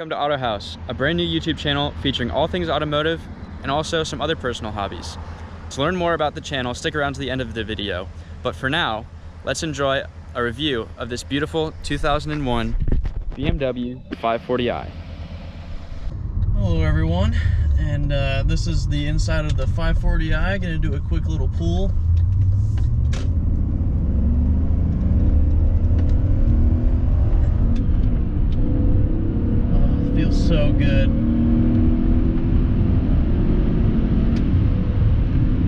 Welcome to Auto House, a brand new YouTube channel featuring all things automotive and also some other personal hobbies. To learn more about the channel, stick around to the end of the video. But for now, let's enjoy a review of this beautiful 2001 BMW 540i. Hello everyone, and this is the inside of the 540i. Gonna do a quick little pull. Oh, it feels so good.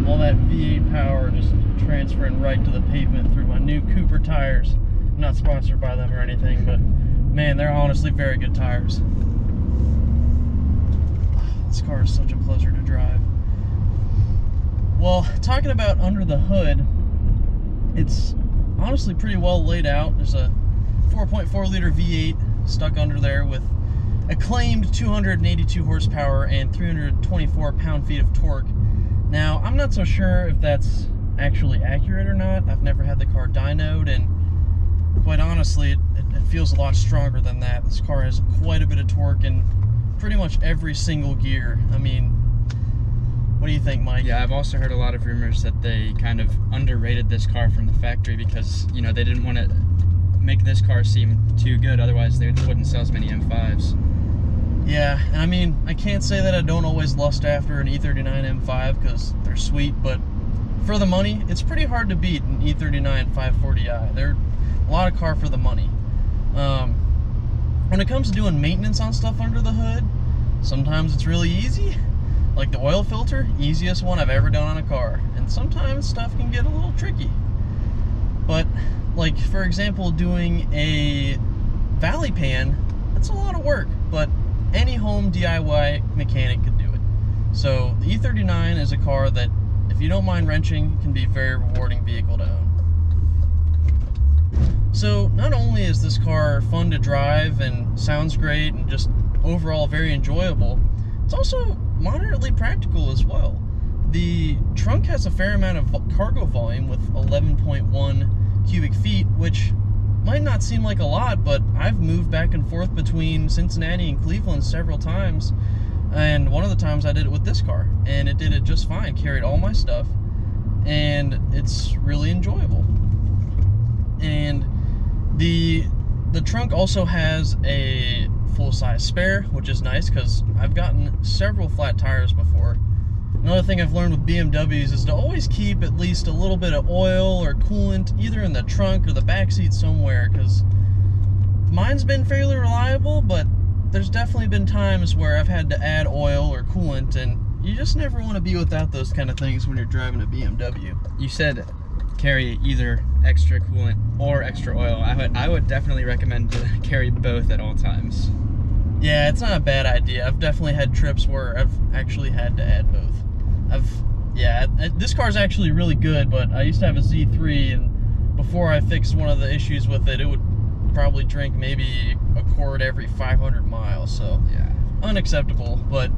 All that V8 power just transferring right to the pavement through my new Cooper tires. I'm not sponsored by them or anything, but man, they're honestly very good tires. This car is such a pleasure to drive. Well, talking about under the hood, it's honestly pretty well laid out. There's a 4.4 liter V8 stuck under there with acclaimed 282 horsepower and 324 pound-feet of torque. Now, I'm not so sure if that's actually accurate or not. I've never had the car dynoed, and quite honestly, it feels a lot stronger than that. This car has quite a bit of torque in pretty much every single gear. I mean, what do you think, Mike? Yeah, I've also heard a lot of rumors that they kind of underrated this car from the factory because, you know, they didn't want to make this car seem too good, otherwise they wouldn't sell as many M5s. Yeah, and I mean, I can't say that I don't always lust after an E39 M5 because they're sweet, but for the money, it's pretty hard to beat an E39 540i. They're a lot of car for the money. When it comes to doing maintenance on stuff under the hood, sometimes it's really easy. Like the oil filter, easiest one I've ever done on a car. And sometimes stuff can get a little tricky. But, like, for example, doing a valley pan, that's a lot of work, but any home DIY mechanic could do it. So the E39 is a car that, if you don't mind wrenching, can be a very rewarding vehicle to own. So not only is this car fun to drive and sounds great and just overall very enjoyable, it's also moderately practical as well. The trunk has a fair amount of cargo volume with 11.1 cubic feet, which might not seem like a lot, but I've moved back and forth between Cincinnati and Cleveland several times, and one of the times I did it with this car, and it did it just fine, carried all my stuff, and it's really enjoyable. And the trunk also has a full-size spare, which is nice because I've gotten several flat tires before. Another thing I've learned with BMWs is to always keep at least a little bit of oil or coolant either in the trunk or the back seat somewhere, because mine's been fairly reliable, but there's definitely been times where I've had to add oil or coolant, and you just never want to be without those kind of things when you're driving a BMW. You said carry either extra coolant or extra oil. I would definitely recommend to carry both at all times. Yeah, it's not a bad idea. I've definitely had trips where I've actually had to add both. This car's actually really good, but I used to have a Z3, and before I fixed one of the issues with it, it would probably drink maybe a quart every 500 miles, so yeah, unacceptable. But,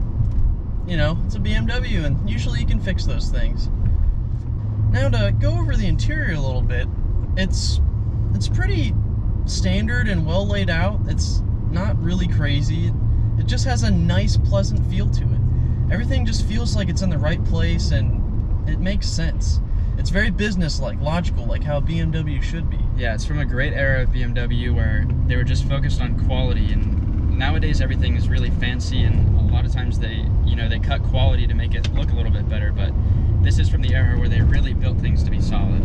you know, it's a BMW, and usually you can fix those things. Now, to go over the interior a little bit, it's pretty standard and well laid out. It's not really crazy. It just has a nice, pleasant feel to it. Everything just feels like it's in the right place, and it makes sense. It's very business-like, logical, like how BMW should be. Yeah, it's from a great era of BMW where they were just focused on quality, and nowadays everything is really fancy, and a lot of times they cut quality to make it look a little bit better, but this is from the era where they really built things to be solid.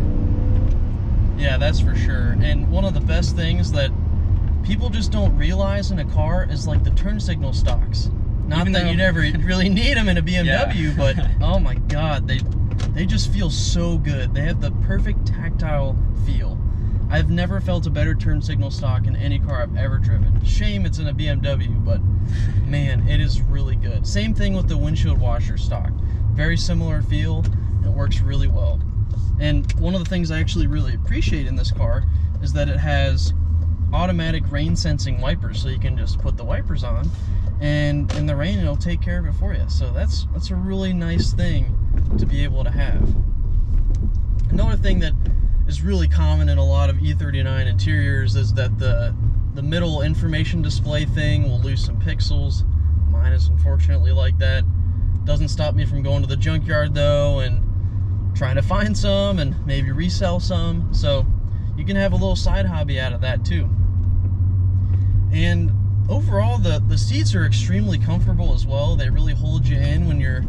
Yeah, that's for sure. And one of the best things that people just don't realize in a car is like the turn signal stocks. Not that you never really need them in a BMW, yeah. But oh my god, they just feel so good. They have the perfect tactile feel. I've never felt a better turn signal stock in any car I've ever driven. Shame it's in a BMW, but man, it is really good. Same thing with the windshield washer stock. Very similar feel, and it works really well. And one of the things I actually really appreciate in this car is that it has automatic rain sensing wipers, so you can just put the wipers on, and in the rain it'll take care of it for you. So that's a really nice thing to be able to have. Another thing that is really common in a lot of E39 interiors is that the the middle information display thing will lose some pixels. Mine is unfortunately like that. Doesn't stop me from going to the junkyard though and trying to find some and maybe resell some. So you can have a little side hobby out of that too. And overall, the seats are extremely comfortable as well. They really hold you in when you're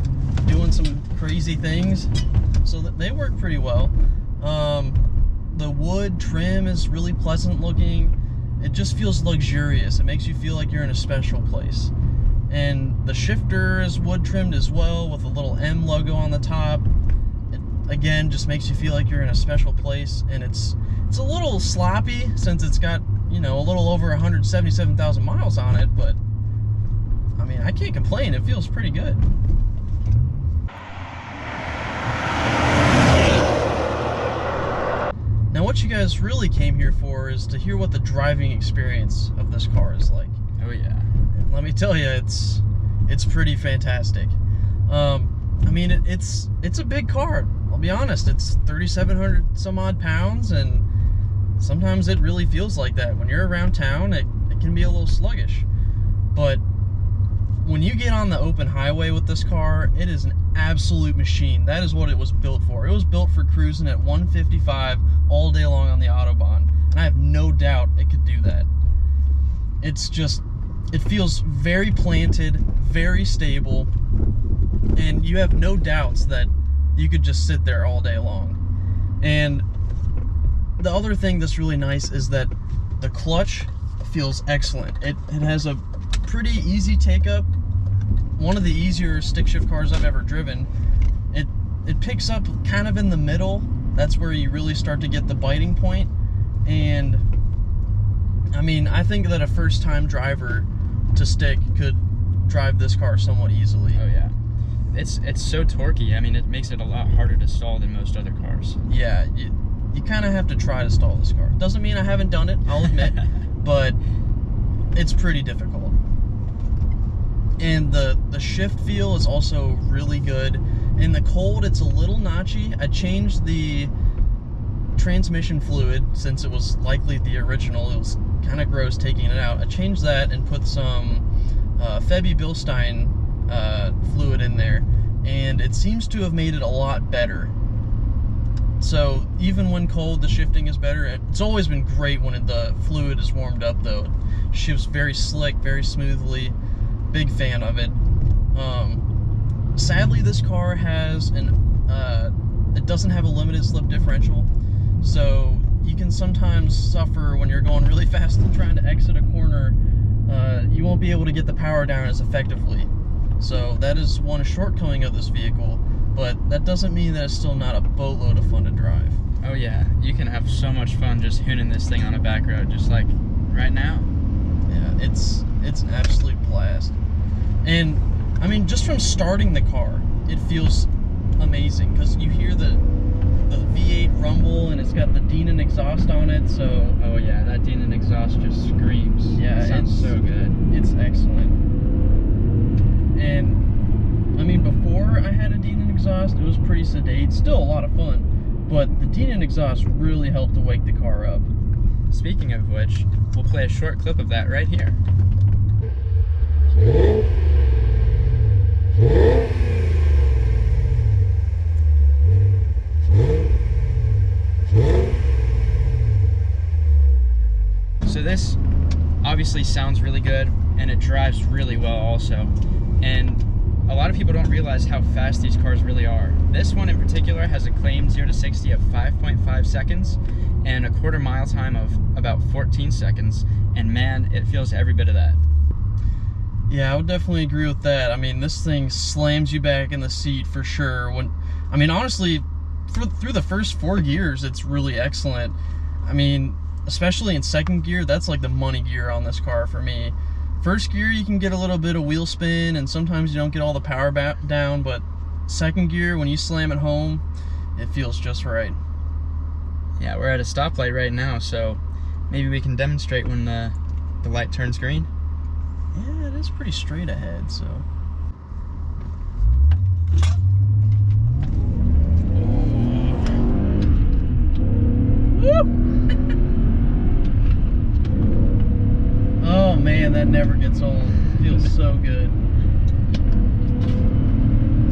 doing some crazy things. So they work pretty well. The wood trim is really pleasant looking. It just feels luxurious. It makes you feel like you're in a special place. And the shifter is wood trimmed as well with a little M logo on the top. It, again, just makes you feel like you're in a special place. And it's a little sloppy since it's got, you know, a little over 177,000 miles on it, but I mean, I can't complain. It feels pretty good. Now, what you guys really came here for is to hear what the driving experience of this car is like. Oh yeah. And let me tell you, it's pretty fantastic. I mean, it's a big car. I'll be honest. It's 3,700 some odd pounds, and sometimes it really feels like that. When you're around town, it can be a little sluggish. But when you get on the open highway with this car, it is an absolute machine. That is what it was built for. It was built for cruising at 155 all day long on the Autobahn. And I have no doubt it could do that. It's just, it feels very planted, very stable, and you have no doubts that you could just sit there all day long. And the other thing that's really nice is that the clutch feels excellent. It has a pretty easy take-up. One of the easier stick shift cars I've ever driven. It picks up kind of in the middle. That's where you really start to get the biting point. And I mean, I think that a first-time driver to stick could drive this car somewhat easily. Oh yeah. It's so torquey. I mean, it makes it a lot harder to stall than most other cars. Yeah, you kind of have to try to stall this car. Doesn't mean I haven't done it, I'll admit, but it's pretty difficult. And the shift feel is also really good. In the cold, it's a little notchy. I changed the transmission fluid since it was likely the original. It was kind of gross taking it out. I changed that and put some Febby Bilstein fluid in there, and it seems to have made it a lot better. So even when cold, the shifting is better. It's always been great when the fluid is warmed up though. It shifts very slick, very smoothly. Big fan of it. Sadly, this car has it doesn't have a limited slip differential, so you can sometimes suffer when you're going really fast and trying to exit a corner. You won't be able to get the power down as effectively. So that is one shortcoming of this vehicle, but that doesn't mean that it's still not a boatload of fun to drive. Oh yeah, you can have so much fun just hooning this thing on a back road, just like right now. Yeah, it's an absolute blast. And I mean, just from starting the car, it feels amazing because you hear the V8 rumble, and it's got the Dinan exhaust on it. So oh yeah, that Dinan exhaust just screams. Yeah, it sounds so good. It's excellent. And I mean, before I had a Dinan exhaust, it was pretty sedate, still a lot of fun, but the Dinan exhaust really helped to wake the car up. Speaking of which, we'll play a short clip of that right here. So this obviously sounds really good, and it drives really well also. And a lot of people don't realize how fast these cars really are. This one in particular has a claimed 0 to 60 of 5.5 seconds and a quarter mile time of about 14 seconds. And man, it feels every bit of that. Yeah, I would definitely agree with that. I mean, this thing slams you back in the seat for sure. I mean, honestly, through the first 4 gears, it's really excellent. I mean, especially in second gear, that's like the money gear on this car for me. First gear, you can get a little bit of wheel spin, and sometimes you don't get all the power down, but second gear, when you slam it home, it feels just right. Yeah, we're at a stoplight right now, so maybe we can demonstrate when the light turns green. Yeah, it is pretty straight ahead, so. Woo! man, that never gets old. Feels so good.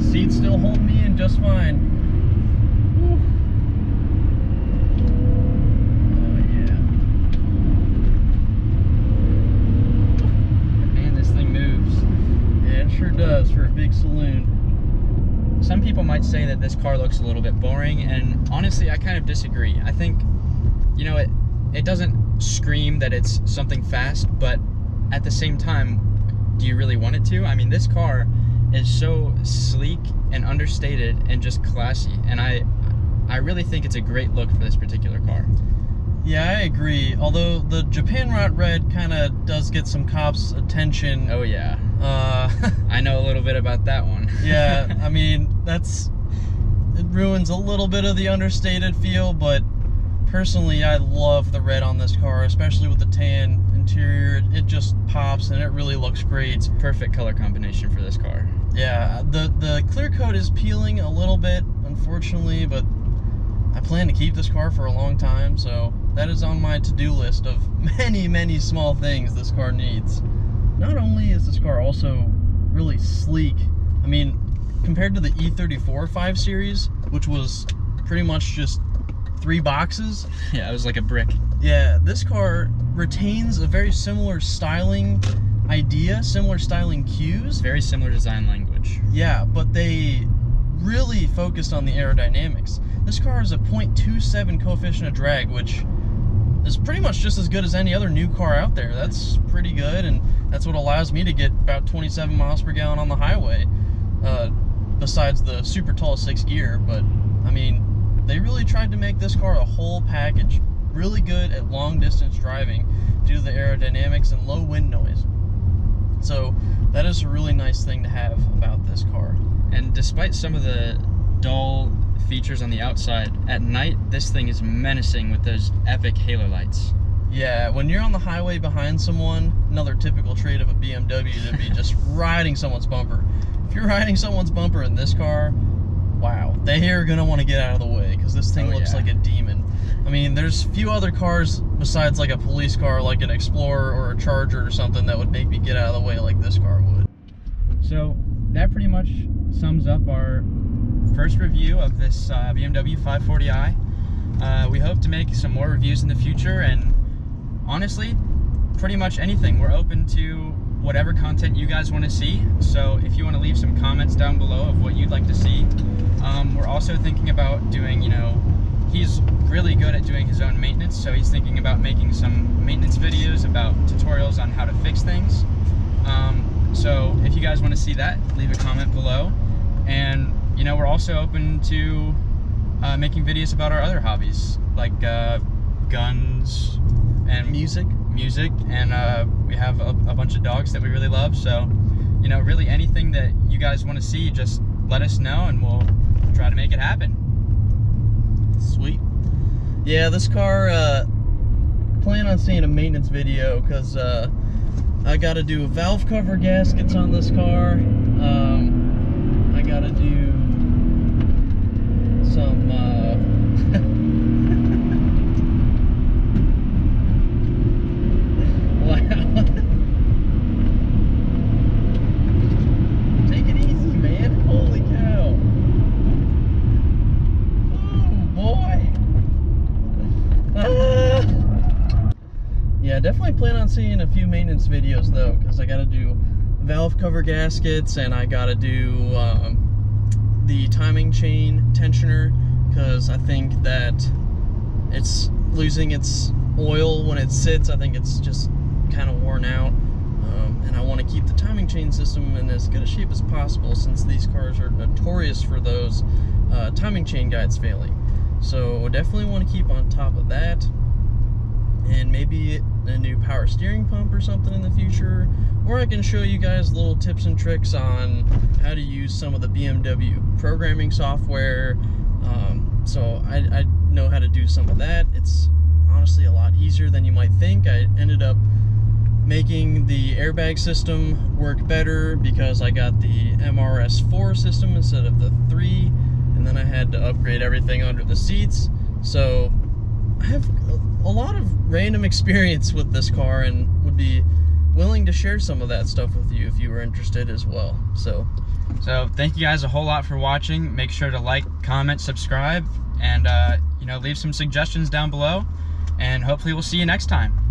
Seats still hold me in just fine. Woo. Oh yeah. Man, this thing moves. Yeah, it sure does for a big saloon. Some people might say that this car looks a little bit boring, and honestly, I kind of disagree. I think, you know, it doesn't scream that it's something fast, but at the same time, do you really want it to? I mean, this car is so sleek and understated and just classy, and I really think it's a great look for this particular car. Yeah, I agree. Although the Japan Rot Red kind of does get some cops' attention. Oh yeah. I know a little bit about that one. Yeah, I mean, it ruins a little bit of the understated feel, but personally, I love the red on this car, especially with the tan interior. It just pops and it really looks great. It's perfect color combination for this car. Yeah, the clear coat is peeling a little bit, unfortunately, but I plan to keep this car for a long time, so that is on my to-do list of many, many small things this car needs. Not only is this car also really sleek, I mean, compared to the E34 5 Series, which was pretty much just 3 boxes. Yeah, it was like a brick. Yeah, this car retains a very similar styling idea, similar styling cues. Very similar design language. Yeah, but they really focused on the aerodynamics. This car has a 0.27 coefficient of drag, which is pretty much just as good as any other new car out there. That's pretty good, and that's what allows me to get about 27 miles per gallon on the highway, besides the super tall 6 gear. But I mean, they really tried to make this car a whole package, really good at long distance driving due to the aerodynamics and low wind noise. So that is a really nice thing to have about this car. And despite some of the dull features on the outside, at night this thing is menacing with those epic halo lights. Yeah, when you're on the highway behind someone, another typical trait of a BMW to be just riding someone's bumper. If you're riding someone's bumper in this car, wow, they are gonna want to get out of the way because this thing looks like a demon. I mean, there's few other cars besides like a police car, like an Explorer or a Charger or something, that would make me get out of the way like this car would. So that pretty much sums up our first review of this BMW 540i. We hope to make some more reviews in the future, and honestly, pretty much anything. We're open to whatever content you guys want to see, so if you want to leave some comments down below of what you'd like to see. We're also thinking about doing, you know, he's really good at doing his own maintenance, so he's thinking about making some maintenance videos about tutorials on how to fix things. So if you guys want to see that, leave a comment below. And you know, we're also open to making videos about our other hobbies, like guns and music, and we have a bunch of dogs that we really love. So, you know, really anything that you guys want to see, just let us know and we'll try to make it happen. Sweet. Yeah, this car, plan on seeing a maintenance video, because I gotta do valve cover gaskets on this car. I gotta do some wow. Take it easy, man. Holy cow. Oh boy. Yeah, definitely plan on seeing a few maintenance videos though, because I gotta do valve cover gaskets, and I gotta do the timing chain tensioner, because I think that it's losing its oil when it sits. I think it's just kind of worn out, and I want to keep the timing chain system in as good a shape as possible, since these cars are notorious for those timing chain guides failing. So definitely want to keep on top of that, and maybe a new power steering pump or something in the future, or I can show you guys little tips and tricks on how to use some of the BMW programming software. So I know how to do some of that. It's honestly a lot easier than you might think. I ended up making the airbag system work better because I got the MRS4 system instead of the 3, and then I had to upgrade everything under the seats. So I have a lot of random experience with this car, and would be willing to share some of that stuff with you if you were interested as well. So thank you guys a whole lot for watching. Make sure to like, comment, subscribe, and you know, leave some suggestions down below, and hopefully we'll see you next time.